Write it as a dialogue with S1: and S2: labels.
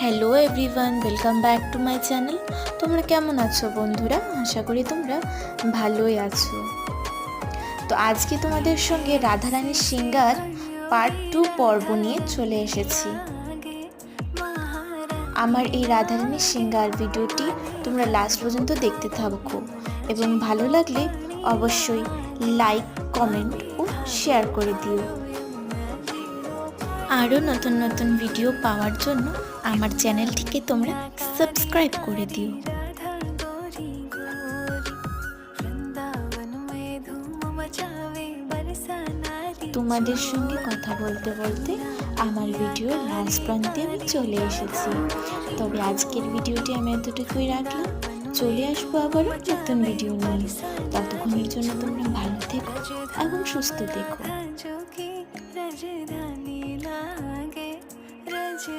S1: Hello everyone, welcome back to my channel. তোমরা কেমন আছো বন্ধুরা? আশা করি তোমরা ভালোই আছো। তো আজকে তোমাদের সঙ্গে রাধারানীর সিঙ্গার পার্ট 2 পর্ব নিয়ে চলে এসেছি। আমার এই রাধারানীর সিঙ্গার ভিডিওটি তোমরা লাস্ট পর্যন্ত দেখতে থাকো এবং ভালো লাগলে অবশ্যই লাইক, কমেন্ট ও শেয়ার করে দিও। আরও নতুন নতুন ভিডিও পাওয়ার জন্য আমার চ্যানেলটিকে তোমরা সাবস্ক্রাইব করে দিও। তোমাদের সঙ্গে কথা বলতে বলতে আমার ভিডিওর লাস্ট প্রান্তে আমি চলে এসেছি। তবে আজকের ভিডিওটি আমি এতটুকুই রাখলাম। চলে আসবো আবারও নতুন ভিডিও নিয়ে। ততক্ষণের জন্য তোমরা ভালো থেকো এবং সুস্থ থেকো।